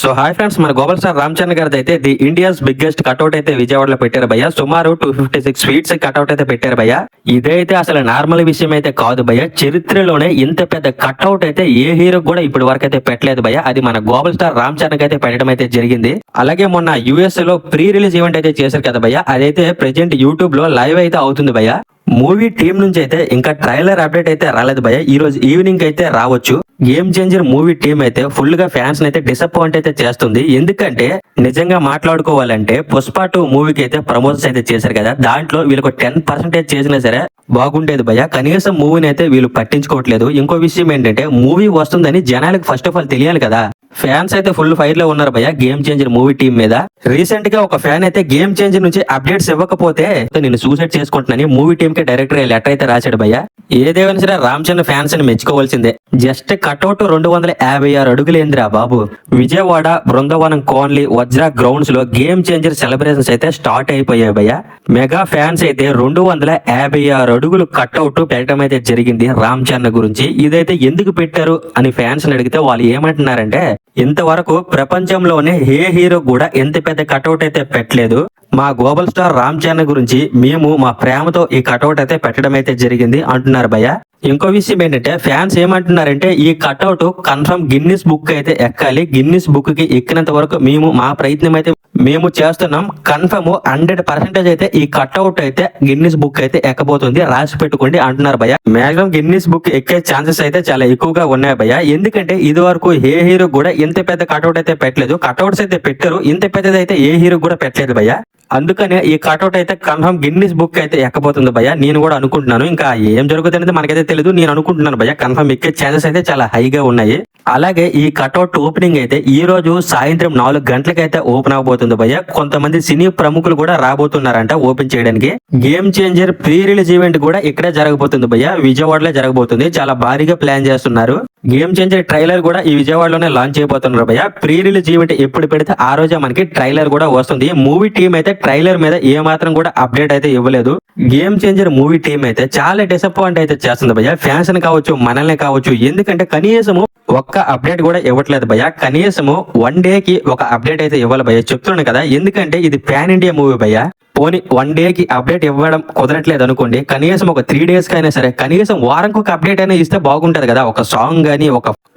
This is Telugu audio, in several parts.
సో హాయ్ ఫ్రెండ్స్, మన గ్లోబల్ స్టార్ రామ్ చరణ్ గారిది అయితే ది ఇండియాస్ బిగ్గెస్ట్ కట్అవుట్ అయితే విజయవాడలో పెట్టారు భయ్య. సుమారు 256 ఫీట్స్ కట్అవుట్ అయితే పెట్టారు భయ్య. ఇదైతే అసలు నార్మల్ విషయం అయితే కాదు భయ్య. చరిత్రలోనే ఇంత పెద్ద కట్అవుట్ అయితే ఏ హీరో కూడా ఇప్పటి వరకు అయితే పెట్టలేదు భయ్య. అది మన గ్లోబల్ స్టార్ రామ్ చరణ్ అయితే పెట్టడం అయితే జరిగింది. అలాగే మొన్న యుఎస్ లో ప్రీ రిలీజ్ ఈవెంట్ అయితే చేశారు కదా భయ్య. అదైతే ప్రెజెంట్ యూట్యూబ్ లో లైవ్ అయితే అవుతుంది భయ్య. మూవీ టీం నుంచి అయితే ఇంకా ట్రైలర్ అప్డేట్ అయితే రాలేదు భయ్య. ఈ రోజు ఈవినింగ్ అయితే రావచ్చు. గేమ్ చేంజర్ మూవీ టీం అయితే ఫుల్ గా ఫ్యాన్స్ అయితే డిసప్పాయింట్ అయితే చేస్తుంది. ఎందుకంటే నిజంగా మాట్లాడుకోవాలంటే పుష్ప 2 మూవీకి అయితే ప్రమోషన్స్ అయితే చేశారు కదా, దాంట్లో వీళ్ళకి 10% చేసినా సరే బాగుండేది భయ్య. కనీసం మూవీని అయితే వీళ్ళు పట్టించుకోవట్లేదు. ఇంకో విషయం ఏంటంటే మూవీ వస్తుందని జనాలకు ఫస్ట్ ఆఫ్ ఆల్ తెలియాలి కదా. ఫ్యాన్స్ అయితే ఫుల్ ఫైర్ లో ఉన్నారు భయ్య గేమ్ చేంజర్ మూవీ టీం మీద. రీసెంట్ గా ఒక ఫ్యాన్ అయితే గేమ్ చేంజర్ నుంచి అప్డేట్స్ ఇవ్వకపోతే నేను సూసైడ్ చేసుకుంటున్నాను మూవీ టీం కి డైరెక్టర్ లెటర్ అయితే రాశాడు భయ్య. ఏదేమైనా సరే రామ్ చరణ్ ఫ్యాన్స్ అని మెచ్చుకోవాల్సిందే. జస్ట్ కట్అవుట్ 256 అడుగులేందిరా బాబు. విజయవాడ బృందవనం కోన్లీ వజ్రా గ్రౌండ్స్ లో గేమ్ చేంజర్ సెలబ్రేషన్స్ అయితే స్టార్ట్ అయిపోయాయి భయ్య. మెగా ఫ్యాన్స్ అయితే 256 అడుగులు కట్అవుట్ పెట్టడం అయితే జరిగింది రామ్ చరణ్ గురించి. ఇదైతే ఎందుకు పెట్టారు అని ఫ్యాన్స్ అడిగితే వాళ్ళు ఏమంటున్నారంటే, ఇంతవరకు ప్రపంచంలోనే ఏ హీరో కూడా ఎంత పెద్ద కట్అవుట్ అయితే పెట్టలేదు. మా గ్లోబల్ స్టార్ రామ్ చరణ్ గురించి మేము మా ప్రేమతో ఈ కట్అవుట్ అయితే పెట్టడం అయితే జరిగింది అంటున్నారు భయ్య. ఇంకో విషయం ఏంటంటే ఫ్యాన్స్ ఏమంటున్నారంటే, ఈ కట్అవుట్ కన్ఫర్మ్ గిన్నిస్ బుక్ అయితే ఎక్కాలి. గిన్నిస్ బుక్ కి ఎక్కినంత వరకు మేము మా ప్రయత్నం అయితే మేము చేస్తున్నాం. కన్ఫర్మ్ 100% అయితే ఈ కట్అవుట్ అయితే గిన్నిస్ బుక్ అయితే ఎక్కబోతుంది, రాసి పెట్టుకోండి అంటున్నారు భయ్య. మాక్సిమం గిన్నిస్ బుక్ ఎక్కే ఛాన్సెస్ అయితే చాలా ఎక్కువగా ఉన్నాయి భయ్య. ఎందుకంటే ఇది వరకు ఏ హీరో కూడా ఇంత పెద్ద కట్అవుట్ అయితే పెట్టలేదు. కట్అవుట్స్ అయితే పెట్టారు, ఇంత పెద్దది అయితే ఏ హీరో కూడా పెట్టలేదు భయ్య. అందుకనే ఈ కట్అవుట్ అయితే కన్ఫర్మ్ గిన్నిస్ బుక్ అయితే ఎక్కబోతుంది భయ్య. నేను కూడా అనుకుంటున్నాను. ఇంకా ఏం జరుగుతుంది అనేది మనకైతే తెలియదు. నేను అనుకుంటున్నాను భయ్య కన్ఫర్మ్ ఎక్కే ఛాన్సెస్ అయితే చాలా హైగా ఉన్నాయి. అలాగే ఈ కట్అవుట్ ఓపెనింగ్ అయితే ఈ రోజు సాయంత్రం 4 గంటలకైతే ఓపెన్ అవబోతుంది భయ్య. కొంతమంది సినీ ప్రముఖులు కూడా రాబోతున్నారంట ఓపెన్ చేయడానికి. Game changer pre release event కూడా ఇక్కడే జరగబోతుంది భయ్య, విజయవాడలో జరగబోతుంది. చాలా భారీగా ప్లాన్ చేస్తున్నారు. గేమ్ చేంజర్ ట్రైలర్ కూడా ఈ విజయవాడలోనే లాంచ్ చేయబోతున్నారు భయ్య. ప్రీ రిలీజ్ ఈవెంట్ ఎప్పుడు పెడితే ఆ రోజే మనకి ట్రైలర్ కూడా వస్తుంది. మూవీ టీం అయితే ట్రైలర్ మీద ఏ మాత్రం కూడా అప్డేట్ అయితే ఇవ్వలేదు. గేమ్ చేంజర్ మూవీ టీం అయితే చాలా డిసప్పాయింట్ అయితే చేస్తుంది భయ్య. ఫ్యాన్స్ ని కావచ్చు, మనల్ని కావచ్చు. ఎందుకంటే కనీసము ఒక్క అప్డేట్ కూడా ఇవ్వట్లేదు భయ్య. కనీసము 1 డేకి ఒక అప్డేట్ అయితే ఇవ్వాలి భయ్య, చెప్తున్నాను కదా. ఎందుకంటే ఇది పాన్ ఇండియా మూవీ భయ్య. పోనీ 1 డేకి అప్డేట్ ఇవ్వడం కుదరట్లేదు అనుకోండి, కనీసం ఒక 3 డేస్ కైనా సరే కనీసం వారానికి ఒక అప్డేట్ అయినా ఇస్తే బాగుంటది కదా. ఒక సాంగ్ గానీ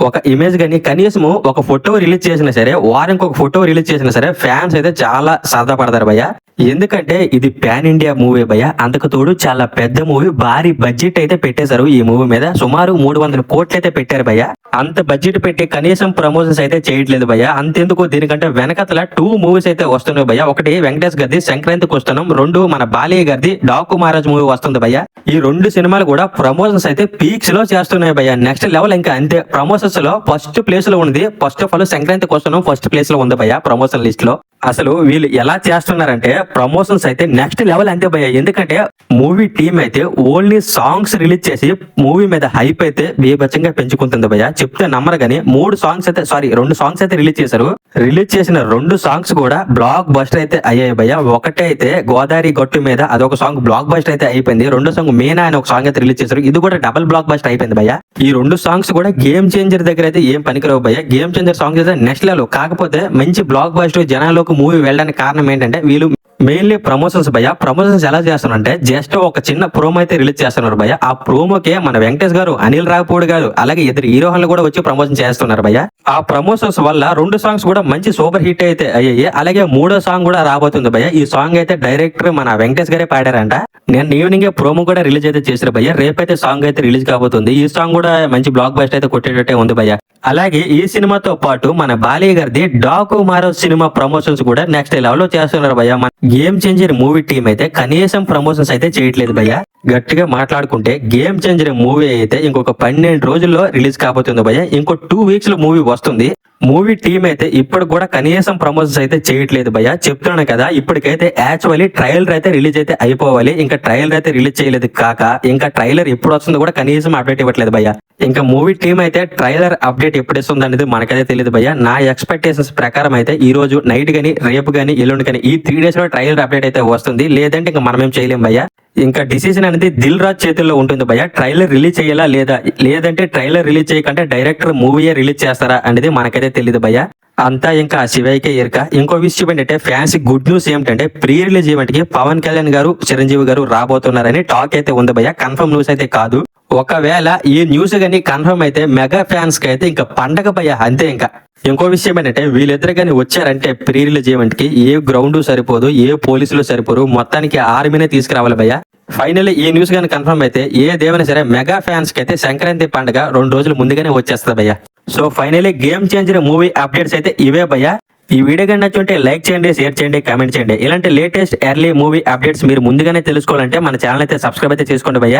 ఒక ఇమేజ్ గానీ కనీసము ఒక ఫోటో రిలీజ్ చేసినా సరే, వారానికి ఒక ఫోటో రిలీజ్ చేసినా సరే ఫ్యాన్స్ అయితే చాలా సరదా పడతారు భయ్య. ఎందుకంటే ఇది పాన్ ఇండియా మూవీ భయ్య. అంతకు తోడు చాలా పెద్ద మూవీ, భారీ బడ్జెట్ అయితే పెట్టేశారు ఈ మూవీ మీద. సుమారు 300 కోట్లు అయితే పెట్టారు భయ్య. అంత బడ్జెట్ పెట్టి కనీసం ప్రమోషన్స్ అయితే చేయట్లేదు భయ్య. అంతెందుకు దీనికంటే వెనకతల 2 మూవీస్ అయితే వస్తున్నాయి భయ్య. ఒకటి వెంకటేష్ గారిది సంక్రాంతికి వస్తున్నాం, 2 మన బాలయ్య గారిది డాకు మహారాజ్ మూవీ వస్తుంది భయ్య. ఈ 2 సినిమాలు కూడా ప్రమోషన్స్ అయితే పీక్స్ లో చేస్తున్నాయి భయ్య. నెక్స్ట్ లెవెల్ ఇంకా అంతే. ప్రమోషన్స్ లో ఫస్ట్ ప్లేస్ లో ఉంది. ఫస్ట్ ఆఫ్ ఆల్ సంక్రాంతికి వస్తున్నాం ఫస్ట్ ప్లేస్ లో ఉంది భయ్య ప్రమోషన్ లిస్ట్ లో. అసలు వీళ్ళు ఎలా చేస్తున్నారంటే ప్రమోషన్స్ అయితే నెక్స్ట్ లెవెల్ అంతే భయ్య. ఎందుకంటే మూవీ టీం అయితే ఓన్లీ సాంగ్స్ రిలీజ్ చేసి మూవీ మీద హైప్ అయితే బీభత్సంగా పెంచుకుంటుంది భయ్య. చెప్తే నమ్మరు కానీ 2 సాంగ్స్ అయితే రిలీజ్ చేశారు. రిలీజ్ చేసిన 2 సాంగ్స్ కూడా బ్లాక్ బస్టర్ అయితే అయ్యాయి భయ్య. ఒకటే అయితే గోదావరి గట్టు మీద అదొక సాంగ్ బ్లాక్ బస్టర్ అయితే అయిపోయింది. 2 సాంగ్ మీనా అని ఒక సాంగ్ అయితే రిలీజ్ చేశారు. ఇది కూడా డబుల్ బ్లాక్ బస్టర్ అయిపోయింది భయ్య. ఈ 2 సాంగ్స్ కూడా గేమ్ చేంజర్ దగ్గర అయితే ఏం పనికిరావు భయ్య. గేమ్ చేంజర్ సాంగ్స్ అయితే నెక్స్ట్ లెవెల్. కాకపోతే మంచి బ్లాక్ బస్టర్ జనాల్లో మూవీ వెళ్ళడానికి కారణం ఏంటంటే వీళ్ళు మెయిన్లీ ప్రమోషన్స్ భయ్య. ప్రమోషన్స్ ఎలా చేస్తున్నారంటే జస్ట్ ఒక చిన్న ప్రోమో అయితే రిలీజ్ చేస్తున్నారు భయ్య. ఆ ప్రోమోకే మన వెంకటేష్ గారు, అనిల్ రావిపూడి గారు, అలాగే ఇద్దరు హీరోలు కూడా వచ్చి ప్రమోషన్ చేస్తున్నారు భయ్య. ఆ ప్రమోషన్స్ వల్ల 2 సాంగ్స్ కూడా మంచి సూపర్ హిట్ అయితే అయ్యాయి. అలాగే 3వ సాంగ్ కూడా రాబోతుంది భయ్య. ఈ సాంగ్ అయితే డైరెక్టర్ మన వెంకటేష్ గారే పాడారంట. నేను ఈవినింగ్ ప్రోమో కూడా రిలీజ్ అయితే చేశారు భయ్య. రేపైతే సాంగ్ అయితే రిలీజ్ కాబోతుంది. ఈ సాంగ్ కూడా మంచి బ్లాక్ బస్టర్ అయితే కొట్టేటట్టే ఉంది భయ్య. అలాగే ఈ సినిమాతో పాటు మన బాలయ్య గారిది డాకు మహారాజ్ సినిమా ప్రమోషన్స్ కూడా నెక్స్ట్ లెవెల్ లో చేస్తున్నారు భయ్య. మన గేమ్ చేంజర్ మూవీ టీం అయితే కనీసం ప్రమోషన్స్ అయితే చేయట్లేదు భయ్య. గట్టిగా మాట్లాడుకుంటే గేమ్ చేంజర్ మూవీ అయితే ఇంకొక 12 రోజుల్లో రిలీజ్ కాబోతుంది భయ్య. ఇంకో 2 వీక్స్ లో మూవీ వస్తుంది. మూవీ టీం అయితే ఇప్పుడు కూడా కనీసం ప్రమోషన్స్ అయితే చేయట్లేదు భయ్య. చెప్తున్నాను కదా, ఇప్పటికైతే యాక్చువల్లీ ట్రైలర్ అయితే రిలీజ్ అయితే అయిపోవాలి. ఇంకా ట్రైలర్ అయితే రిలీజ్ చేయలేదు కాక ఇంకా ట్రైలర్ ఎప్పుడు వస్తుందో కూడా కనీసం అప్డేట్ ఇవ్వట్లేదు భయ్య. ఇంకా మూవీ టీం అయితే ట్రైలర్ అప్డేట్ ఎప్పుడు ఇస్తుంది అనేది మనకైతే తెలియదు భయ్య. నా ఎక్స్పెక్టేషన్స్ ప్రకారం అయితే ఈ రోజు నైట్ గానీ, రేపు గానీ, ఎల్లుండి కానీ ఈ 3 డేస్ లో ట్రైలర్ అప్డేట్ అయితే వస్తుంది. లేదంటే ఇంకా మనమేం చేయలేం భయ్య. ఇంకా డిసిజన్ అనేది దిల్ రాజ్ చేతుల్లో ఉంటుంది భయ్య. ట్రైలర్ రిలీజ్ చేయాలా లేదంటే ట్రైలర్ రిలీజ్ చేయకంటే డైరెక్టర్ మూవీయే రిలీజ్ చేస్తారా అనేది మనకైతే తెలియదు భయ్య. అంతా ఇంకా శివయ్యకే ఎరుక. ఇంకో విషయం ఏంటంటే ఫ్యాన్స్ గుడ్ న్యూస్ ఏమిటంటే ప్రీ రిలీజ్ ఈవెంట్ కి పవన్ కళ్యాణ్ గారు చిరంజీవి గారు రాబోతున్నారని టాక్ అయితే ఉంది భయ్య. కన్ఫర్మ్ న్యూస్ అయితే కాదు. ఒకవేళ ఈ న్యూస్ గానీ కన్ఫర్మ్ అయితే మెగా ఫ్యాన్స్ కి అయితే ఇంకా పండగ భయ్య, అంతే ఇంకా. ఇంకో విషయం ఏంటంటే వీళ్ళిద్దరు కానీ వచ్చారంటే ప్రీ రిలీజ్ ఈవెంట్ కి ఏ గ్రౌండ్ సరిపోదు, ఏ పోలీసులు సరిపోరు, మొత్తానికి ఆర్మీనే తీసుకురావాలి భయ్య. ఫైనల్లీ ఈ న్యూస్ గానీ కన్ఫర్మ్ అయితే ఏదేమైనా సరే మెగా ఫ్యాన్స్ కి అయితే సంక్రాంతి పండుగ 2 రోజుల ముందుగానే వచ్చేస్తుంది భయ్య. So finally game changer movie updates అయితే ఇవే భయ్య. ఈ వీడియో కానీ నచ్చుంటే లైక్ చేయండి, షేర్ చేయండి, కామెంట్ చేయండి. ఇలాంటి లేటెస్ట్ ఎర్లీ మూవీ అప్డేట్స్ మీరు ముందుగానే తెలుసుకోవాలంటే మన ఛానల్ అయితే సబ్స్క్రైబ్ అయితే చేసుకోండి భయ్య.